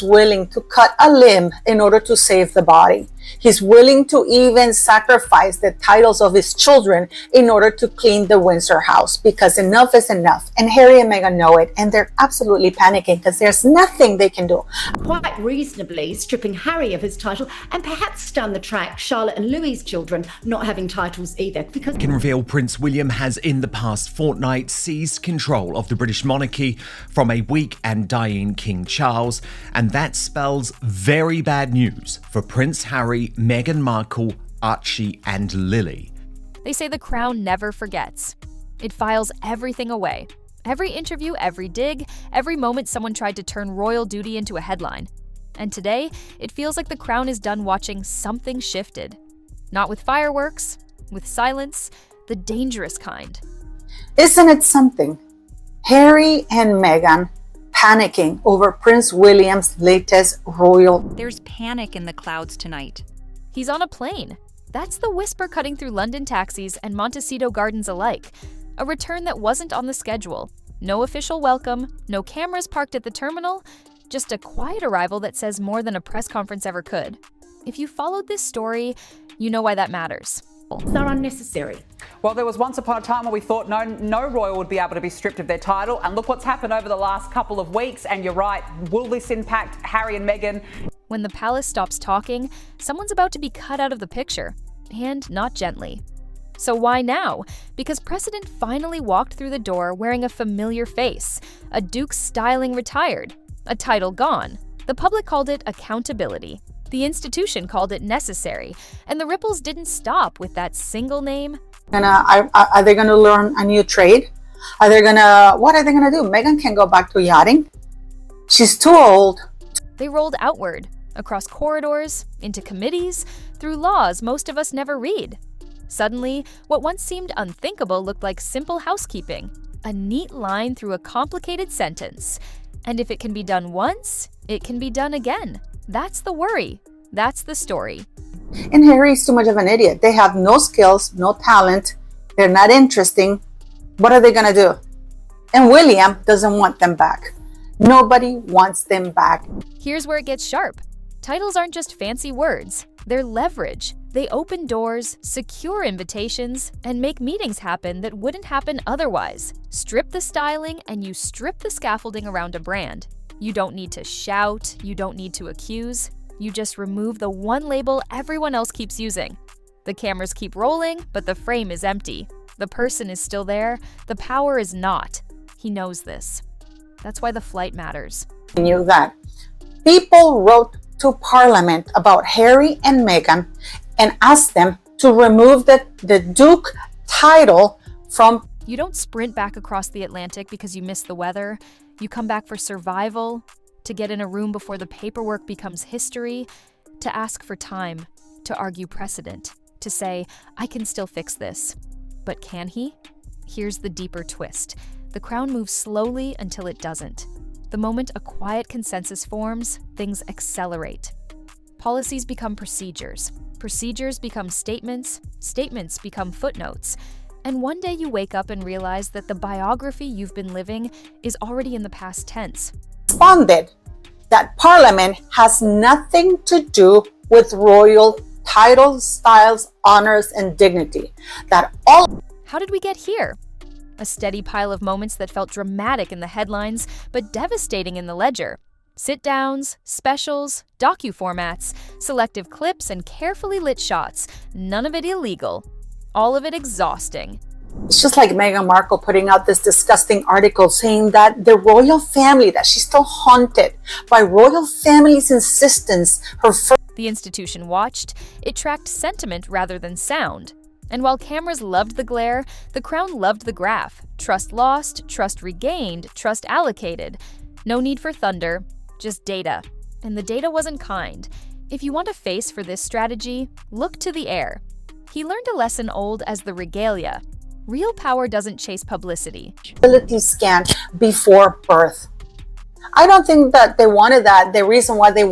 is willing to cut a limb in order to save the body. He's willing to even sacrifice the titles of his children in order to clean the Windsor house, because enough is enough. And Harry and Meghan know it, and they're absolutely panicking because there's nothing they can do. Quite reasonably stripping Harry of his title, and perhaps down the track, Charlotte and Louis's children not having titles either. Because Can reveal Prince William has in the past fortnight seized control of the British monarchy from a weak and dying King Charles, and that spells very bad news for Prince Harry, Meghan Markle, Archie and Lily. They say the Crown never forgets. It files everything away. Every interview, every dig, every moment someone tried to turn royal duty into a headline. And today, it feels like the Crown is done watching something shifted. Not with fireworks, with silence, the dangerous kind. Isn't it something? Harry and Meghan panicking over Prince William's latest royal. There's panic in the clouds tonight. He's on a plane. That's the whisper cutting through London taxis and Montecito Gardens alike. A return that wasn't on the schedule. No official welcome, no cameras parked at the terminal, just a quiet arrival that says more than a press conference ever could. If you followed this story, you know why that matters. they're unnecessary. Well, there was once upon a time when we thought no royal would be able to be stripped of their title, and look what's happened over the last couple of weeks. And you're right, will this impact Harry and Meghan? When the palace stops talking, someone's about to be cut out of the picture, and not gently. So why now? Because President finally walked through the door wearing a familiar face, a Duke's styling retired, a title gone. The public called it accountability. The institution called it necessary, and the ripples didn't stop with that single name. And are they going to learn a new trade? What are they going to do? Meghan can't go back to yachting. She's too old. They rolled outward, across corridors, into committees, through laws most of us never read. Suddenly, what once seemed unthinkable looked like simple housekeeping, a neat line through a complicated sentence. And if it can be done once, it can be done again. That's the worry. That's the story. And Harry's too much of an idiot. They have no skills, no talent. They're not interesting. What are they going to do? And William doesn't want them back. Nobody wants them back. Here's where it gets sharp. Titles aren't just fancy words. They're leverage. They open doors, secure invitations, and make meetings happen that wouldn't happen otherwise. Strip the styling and you strip the scaffolding around a brand. You don't need to shout, you don't need to accuse. You just remove the one label everyone else keeps using. The cameras keep rolling, but the frame is empty. The person is still there, the power is not. He knows this. That's why the flight matters. He knew that. People wrote to Parliament about Harry and Meghan and asked them to remove the Duke title from. You don't sprint back across the Atlantic because you miss the weather. You come back for survival, to get in a room before the paperwork becomes history, to ask for time, to argue precedent, to say, I can still fix this. But can he? Here's the deeper twist. The crown moves slowly until it doesn't. The moment a quiet consensus forms, things accelerate. Policies become procedures. Procedures become statements. Statements become footnotes. And one day you wake up and realize that the biography you've been living is already in the past tense. Responded that Parliament has nothing to do with royal titles, styles, honors, and dignity. That all. How did we get here? A steady pile of moments that felt dramatic in the headlines, but devastating in the ledger. Sit-downs, specials, docu-formats, selective clips, and carefully lit shots. None of it illegal. All of it exhausting. It's just like Meghan Markle putting out this disgusting article saying that the royal family, that she's still haunted by royal family's insistence. The institution watched. It tracked sentiment rather than sound. And while cameras loved the glare, the crown loved the graph. Trust lost, trust regained, trust allocated. No need for thunder, just data. And the data wasn't kind. If you want a face for this strategy, look to the heir. He learned a lesson old as the regalia. Real power doesn't chase publicity. Fertility scan before birth. I don't think that they wanted that. The reason why they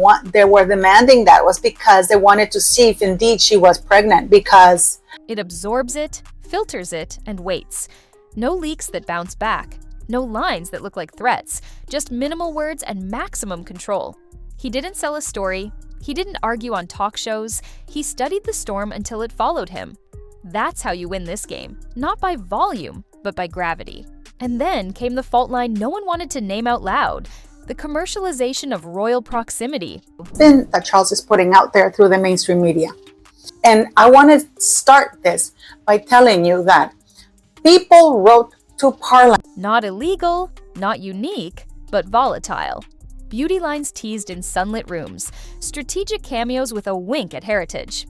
were demanding that was because they wanted to see if indeed she was pregnant, because it absorbs it, filters it, and waits. No leaks that bounce back. No lines that look like threats. Just minimal words and maximum control. He didn't sell a story. He didn't argue on talk shows. He studied the storm until it followed him. That's how you win this game, not by volume, but by gravity. And then came the fault line no one wanted to name out loud, the commercialization of royal proximity. That Charles is putting out there through the mainstream media. And I want to start this by telling you that people wrote to Parliament. Not illegal, not unique, but volatile. Beauty lines teased in sunlit rooms, strategic cameos with a wink at heritage.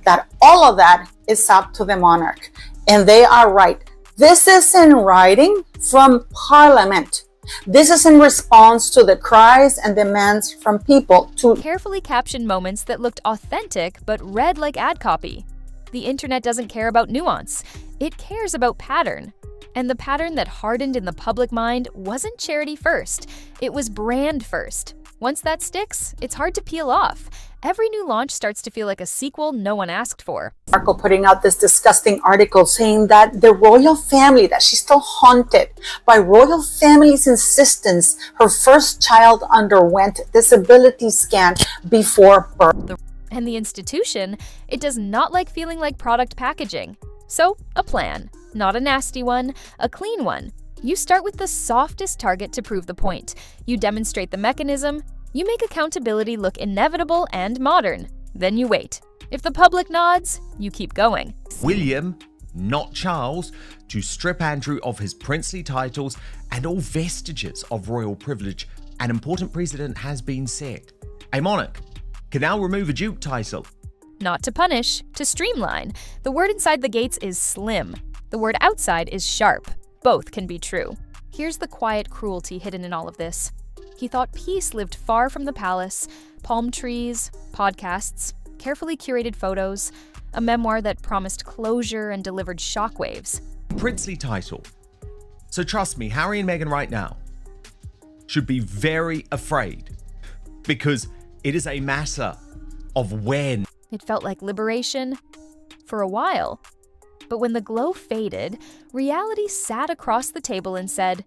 That all of that is up to the monarch. And they are right. This is in writing from Parliament. This is in response to the cries and demands from people to Carefully captioned moments that looked authentic but read like ad copy. The internet doesn't care about nuance. It cares about pattern. And the pattern that hardened in the public mind wasn't charity first. It was brand first. Once that sticks, it's hard to peel off. Every new launch starts to feel like a sequel no one asked for. Markle putting out this disgusting article saying that the royal family, that she's still haunted by royal family's insistence her first child underwent disability scan before birth. And the institution, it does not like feeling like product packaging. So, a plan. Not a nasty one, a clean one. You start with the softest target to prove the point. You demonstrate the mechanism. You make accountability look inevitable and modern. Then you wait. If the public nods, you keep going. William, not Charles, to strip Andrew of his princely titles and all vestiges of royal privilege, an important precedent has been set. A monarch can now remove a duke title. Not to punish, to streamline. The word inside the gates is slim. The word outside is sharp. Both can be true. Here's the quiet cruelty hidden in all of this. He thought peace lived far from the palace, palm trees, podcasts, carefully curated photos, a memoir that promised closure and delivered shockwaves. Princely title. So trust me, Harry and Meghan right now should be very afraid because it is a matter of when. It felt like liberation for a while. But when the glow faded, reality sat across the table and said,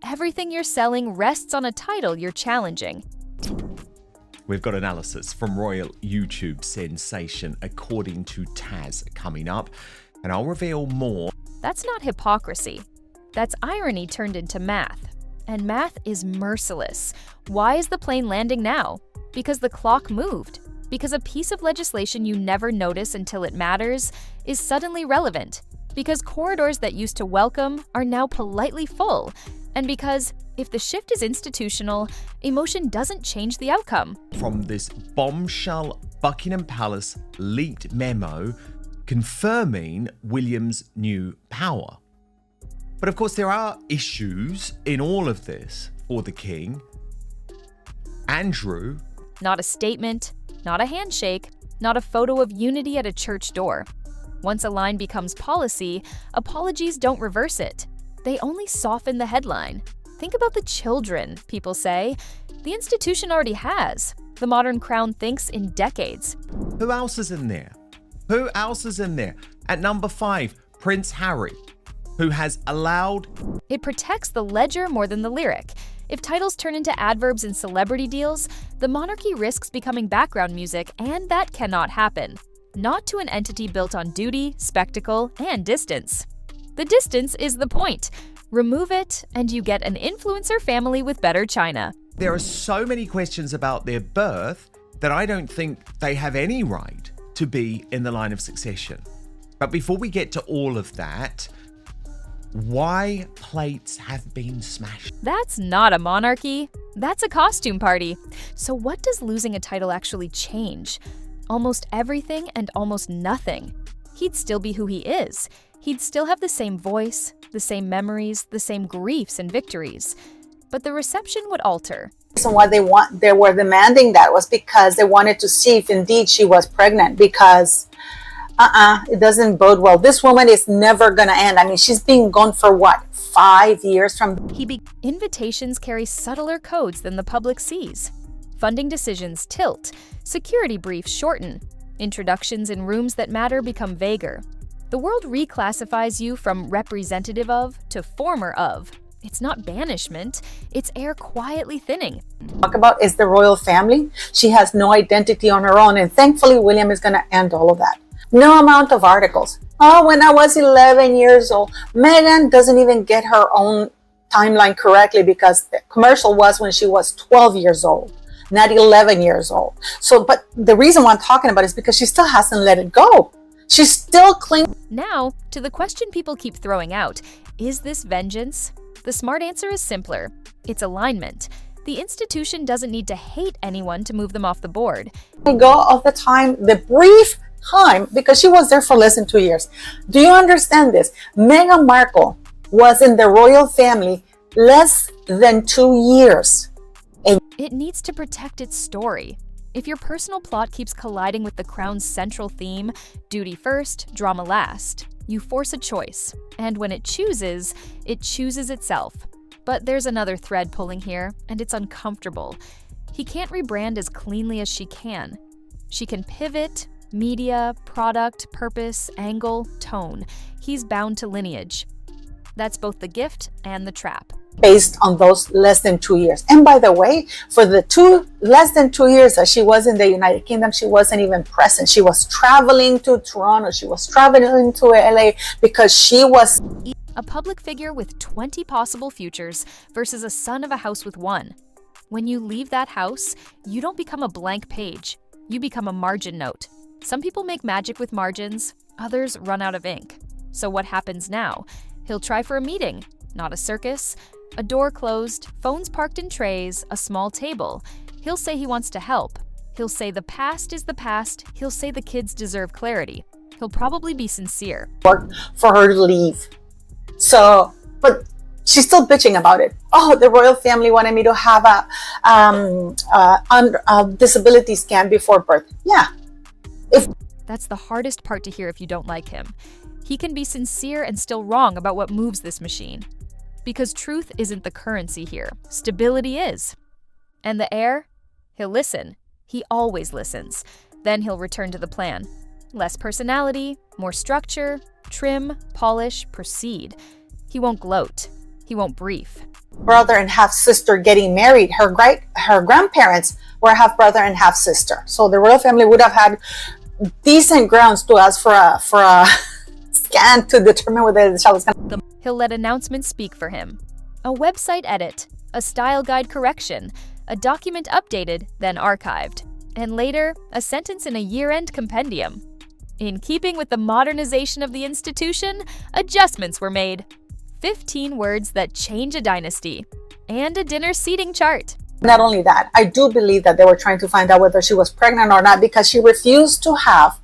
everything you're selling rests on a title you're challenging. We've got analysis from royal YouTube sensation according to Taz coming up, and I'll reveal more. That's not hypocrisy. That's irony turned into math. And math is merciless. Why is the plane landing now? Because the clock moved. Because a piece of legislation you never notice until it matters is suddenly relevant. Because corridors that used to welcome are now politely full. And because if the shift is institutional, emotion doesn't change the outcome. From this bombshell Buckingham Palace leaked memo confirming William's new power. But of course, there are issues in all of this for the king. Andrew. Not a statement, not a handshake, not a photo of unity at a church door. Once a line becomes policy, apologies don't reverse it. They only soften the headline. Think about the children, people say. The institution already has. The modern crown thinks in decades. Who else is in there? Who else is in there? At number 5, Prince Harry, who has allowed... It protects the ledger more than the lyric. If titles turn into adverbs in celebrity deals, the monarchy risks becoming background music, and that cannot happen. Not to an entity built on duty, spectacle, and distance. The distance is the point. Remove it, and you get an influencer family with better china. There are so many questions about their birth that I don't think they have any right to be in the line of succession. But before we get to all of that, why plates have been smashed? That's not a monarchy. That's a costume party. So what does losing a title actually change? Almost everything and almost nothing. He'd still be who he is. He'd still have the same voice, the same memories, the same griefs and victories. But the reception would alter. The reason why they were demanding that was because they wanted to see if indeed she was pregnant, because it doesn't bode well. This woman is never gonna end. I mean, she's been gone for what, 5 years from... Invitations carry subtler codes than the public sees. Funding decisions tilt, security briefs shorten, introductions in rooms that matter become vaguer. The world reclassifies you from representative of to former of. It's not banishment, it's air quietly thinning. Talk about is the royal family. She has no identity on her own, and thankfully William is going to end all of that. No amount of articles. Oh, when I was 11 years old. Meghan doesn't even get her own timeline correctly, because the commercial was when she was 12 years old, not 11 years old. So, but the reason why I'm talking about it is because she still hasn't let it go. She's still clinging. Now, to the question people keep throwing out, is this vengeance? The smart answer is simpler. It's alignment. The institution doesn't need to hate anyone to move them off the board. Go of the time, the brief time, because she was there for less than 2 years. Do you understand this? Meghan Markle was in the royal family less than 2 years. It needs to protect its story. If your personal plot keeps colliding with the crown's central theme, duty first, drama last, you force a choice, and when it chooses itself. But there's another thread pulling here, and it's uncomfortable. He can't rebrand as cleanly as she can. She can pivot, media, product, purpose, angle, tone. He's bound to lineage. That's both the gift and the trap. Based on those less than 2 years. And by the way, for the less than 2 years that she was in the United Kingdom, she wasn't even present. She was traveling to Toronto. She was traveling to LA because she was a public figure with 20 possible futures versus a son of a house with one. When you leave that house, you don't become a blank page. You become a margin note. Some people make magic with margins, others run out of ink. So what happens now? He'll try for a meeting, not a circus. A door closed, phones parked in trays, a small table. He'll say he wants to help. He'll say the past is the past. He'll say the kids deserve clarity. He'll probably be sincere. For her to leave. So, but she's still bitching about it. Oh, the royal family wanted me to have a disability scan before birth. Yeah. That's the hardest part to hear if you don't like him. He can be sincere and still wrong about what moves this machine. Because truth isn't the currency here. Stability is. And the heir? He'll listen. He always listens. Then he'll return to the plan. Less personality, more structure, trim, polish, proceed. He won't gloat. He won't brief. Brother and half sister getting married. Her grandparents were half brother and half sister. So the royal family would have had decent grounds to ask for a scan to determine whether the child was going to. He'll let announcements speak for him. A website edit, a style guide correction, a document updated, then archived, and later, a sentence in a year-end compendium. In keeping with the modernization of the institution, adjustments were made. 15 words that change a dynasty, and a dinner seating chart. Not only that, I do believe that they were trying to find out whether she was pregnant or not, because she refused to have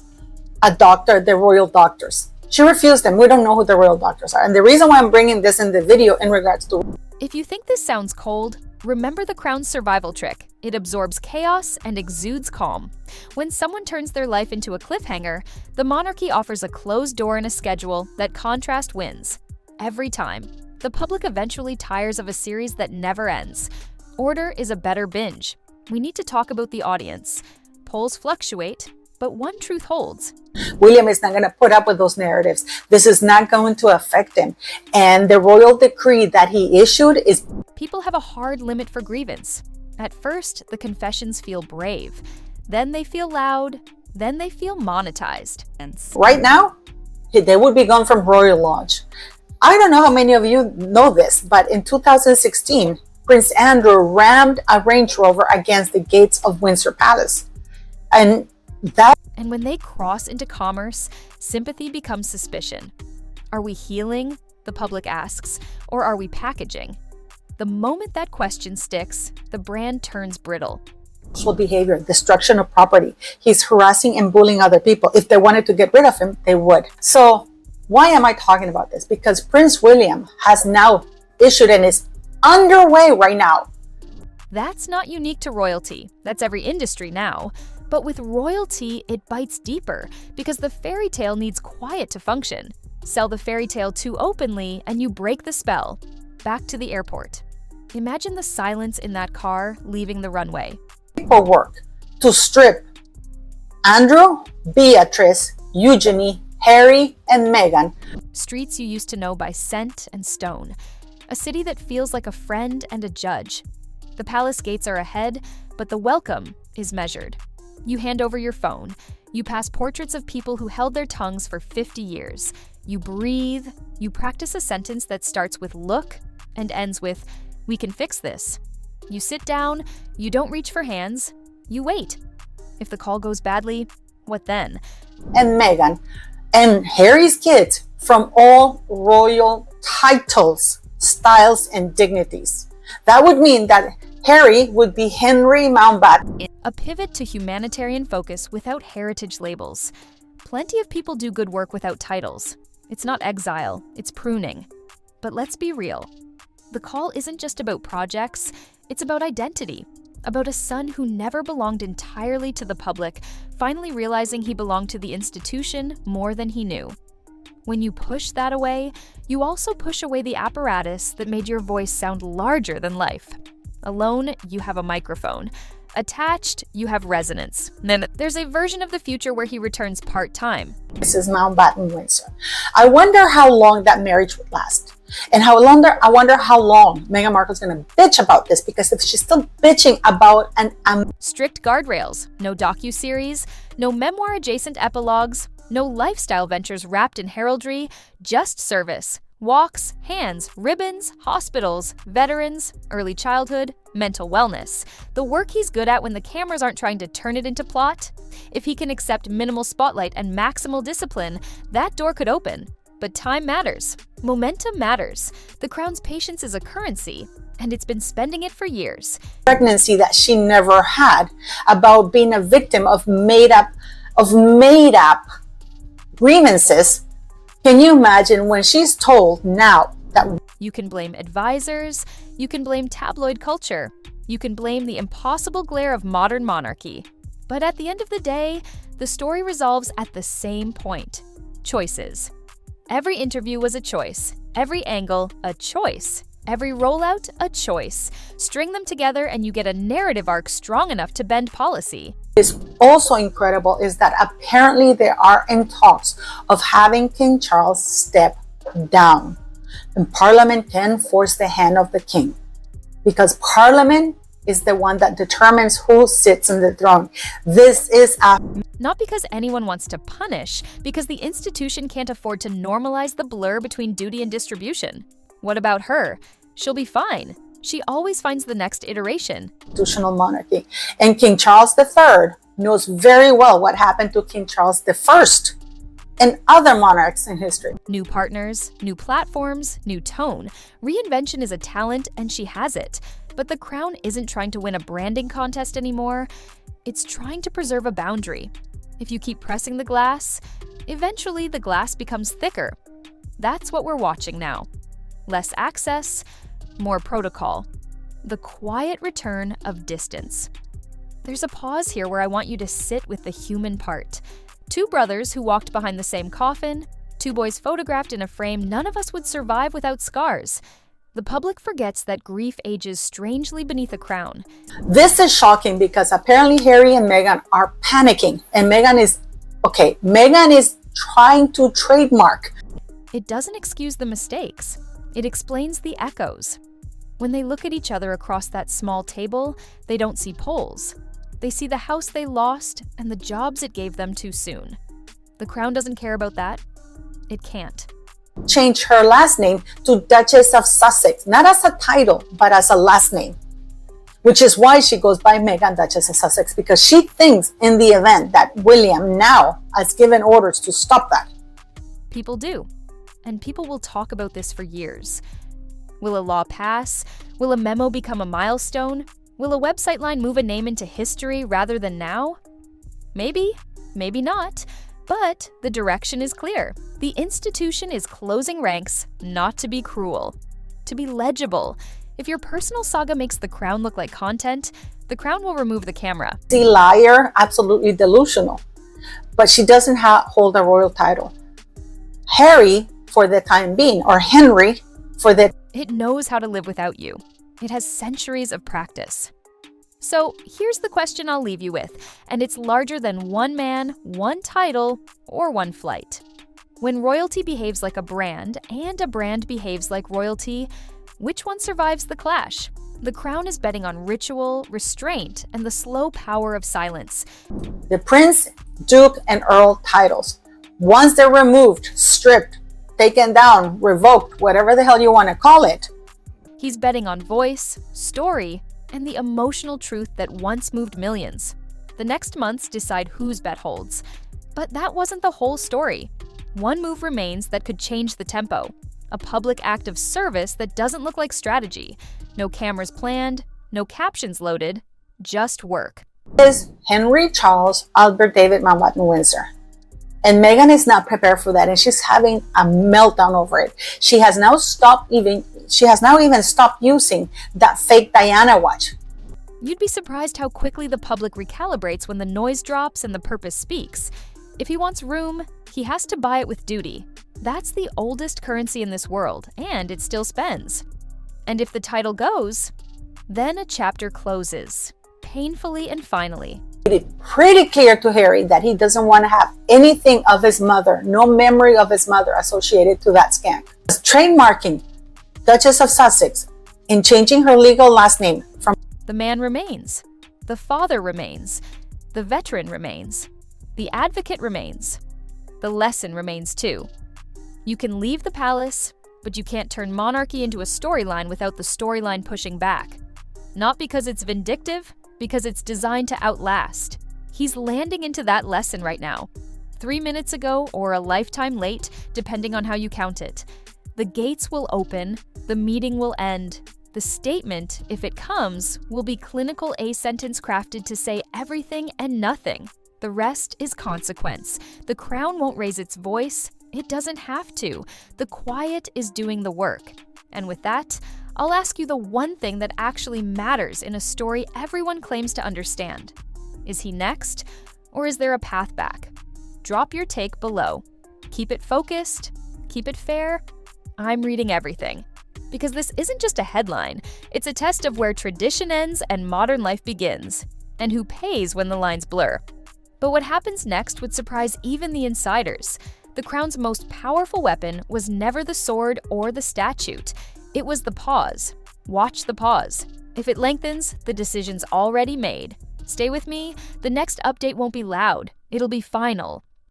a doctor, the royal doctors. She refused them. We don't know who the royal doctors are. And the reason why I'm bringing this in the video in regards to... If you think this sounds cold, remember the crown's survival trick. It absorbs chaos and exudes calm. When someone turns their life into a cliffhanger, the monarchy offers a closed door and a schedule that contrast wins. Every time. The public eventually tires of a series that never ends. Order is a better binge. We need to talk about the audience. Polls fluctuate, but one truth holds. William is not going to put up with those narratives. This is not going to affect him. And the royal decree that he issued is... People have a hard limit for grievance. At first, the confessions feel brave. Then they feel loud. Then they feel monetized. Right now, they would be gone from Royal Lodge. I don't know how many of you know this, but in 2016, Prince Andrew rammed a Range Rover against the gates of Windsor Palace. And when they cross into commerce, sympathy becomes suspicion. Are we healing? The public asks, or are we packaging? The moment that question sticks, the brand turns brittle. Sexual behavior, destruction of property. He's harassing and bullying other people. If they wanted to get rid of him, they would. So why am I talking about this? Because Prince William has now issued and is underway right now. That's not unique to royalty. That's every industry now. But with royalty, it bites deeper because the fairy tale needs quiet to function. Sell the fairy tale too openly and you break the spell. Back to the airport. Imagine the silence in that car leaving the runway. Paperwork to strip Andrew, Beatrice, Eugenie, Harry, and Meghan. Streets you used to know by scent and stone. a city that feels like a friend and a judge. The palace gates are ahead, but the welcome is measured. You hand over your phone. You pass portraits of people who held their tongues for 50 years. You breathe. You practice a sentence that starts with "look" and ends with "we can fix this." You sit down. You don't reach for hands. You wait. If the call goes badly, what then? And Meghan and Harry's kids from all royal titles, styles, and dignities. That would mean that Harry would be Henry Mountbatten. A pivot to humanitarian focus without heritage labels. Plenty of people do good work without titles. It's not exile, it's pruning. But let's be real. The call isn't just about projects, it's about identity. About a son who never belonged entirely to the public, finally realizing he belonged to the institution more than he knew. When you push that away, you also push away the apparatus that made your voice sound larger than life. Alone, you have a microphone. Attached, you have resonance. Then there's a version of the future where he returns part-time. Mrs. Mountbatten Windsor. I wonder how long that marriage would last. And I wonder how long Meghan Markle's going to bitch about this, because if she's still bitching about strict guardrails, no docuseries, no memoir-adjacent epilogues, no lifestyle ventures wrapped in heraldry, just service. Walks, hands, ribbons, hospitals, veterans, early childhood, mental wellness. The work he's good at when the cameras aren't trying to turn it into plot. If he can accept minimal spotlight and maximal discipline, that door could open. But time matters. Momentum matters. The Crown's patience is a currency, and it's been spending it for years. pregnancy that she never had, about being a victim of made up grievances. Can you imagine when she's told now that you can blame advisors, you can blame tabloid culture, you can blame the impossible glare of modern monarchy. But at the end of the day, the story resolves at the same point: choices. Every interview was a choice, every angle a choice, every rollout a choice. String them together and you get a narrative arc strong enough to bend policy. is also incredible is that apparently they are in talks of having King Charles step down, and Parliament can force the hand of the king, because Parliament is the one that determines who sits on the throne. This is not because anyone wants to punish, because the institution can't afford to normalize the blur between duty and distribution. What about her? She'll be fine. She always finds the next iteration. Constitutional monarchy. And King Charles III knows very well what happened to King Charles I and other monarchs in history. New partners, new platforms, new tone. Reinvention is a talent, and she has it. But the Crown isn't trying to win a branding contest anymore. It's trying to preserve a boundary. If you keep pressing the glass, eventually the glass becomes thicker. That's what we're watching now. Less access, more protocol. The quiet return of distance. There's a pause here where I want you to sit with the human part. Two brothers who walked behind the same coffin, two boys photographed in a frame none of us would survive without scars. The public forgets that grief ages strangely beneath a crown. This is shocking because apparently Harry and Meghan are panicking, and Meghan is trying to trademark. It doesn't excuse the mistakes. It explains the echoes. When they look at each other across that small table, they don't see poles. They see the house they lost and the jobs it gave them too soon. The Crown doesn't care about that. It can't. Change her last name to Duchess of Sussex, not as a title, but as a last name, which is why she goes by Meghan, Duchess of Sussex, because she thinks in the event that William now has given orders to stop that. People do, and people will talk about this for years. Will a law pass? Will a memo become a milestone? Will a website line move a name into history rather than now? Maybe, maybe not. But the direction is clear. The institution is closing ranks, not to be cruel, to be legible. If your personal saga makes the Crown look like content, the Crown will remove the camera. The liar, absolutely delusional, but she doesn't hold a royal title. Harry, for the time being, or Henry, It knows how to live without you. It has centuries of practice. So here's the question I'll leave you with, and it's larger than one man, one title, or one flight. When royalty behaves like a brand, and a brand behaves like royalty, Which one survives the clash? The crown is betting on ritual, restraint, and the slow power of silence. The prince, duke, and earl titles. Once they're removed, stripped, taken down, revoked, whatever the hell you want to call it. He's betting on voice, story, and the emotional truth that once moved millions. The next months decide whose bet holds. But that wasn't the whole story. One move remains that could change the tempo. A public act of service that doesn't look like strategy. No cameras planned, no captions loaded, just work. Is Henry Charles Albert David Mountbatten Windsor. And Meghan is not prepared for that, and she's having a meltdown over it. She has now even stopped using that fake Diana watch. You'd be surprised how quickly the public recalibrates when the noise drops and the purpose speaks. If he wants room, he has to buy it with duty. That's the oldest currency in this world, and it still spends. And if the title goes, then a chapter closes, painfully and finally. Made it pretty clear to Harry that he doesn't want to have anything of his mother, no memory of his mother associated to that scam. Trademarking Duchess of Sussex in changing her legal last name from The man remains. The father remains. The veteran remains. The advocate remains. The lesson remains too. You can leave the palace, but you can't turn monarchy into a storyline without the storyline pushing back. Not because it's vindictive, because it's designed to outlast. He's landing into that lesson right now. 3 minutes ago or a lifetime late, depending on how you count it. The gates will open, the meeting will end. The statement, if it comes, will be clinical A sentence crafted to say everything and nothing. The rest is consequence. The crown won't raise its voice. It doesn't have to. The quiet is doing the work. And with that, I'll ask you the one thing that actually matters in a story everyone claims to understand. Is he next, or is there a path back? Drop your take below. Keep it focused, keep it fair. I'm reading everything. Because this isn't just a headline, it's a test of where tradition ends and modern life begins, and who pays when the lines blur. But what happens next would surprise even the insiders. The crown's most powerful weapon was never the sword or the statute. It was the pause. Watch the pause. If it lengthens, the decision's already made. Stay with me. The next update won't be loud. It'll be final.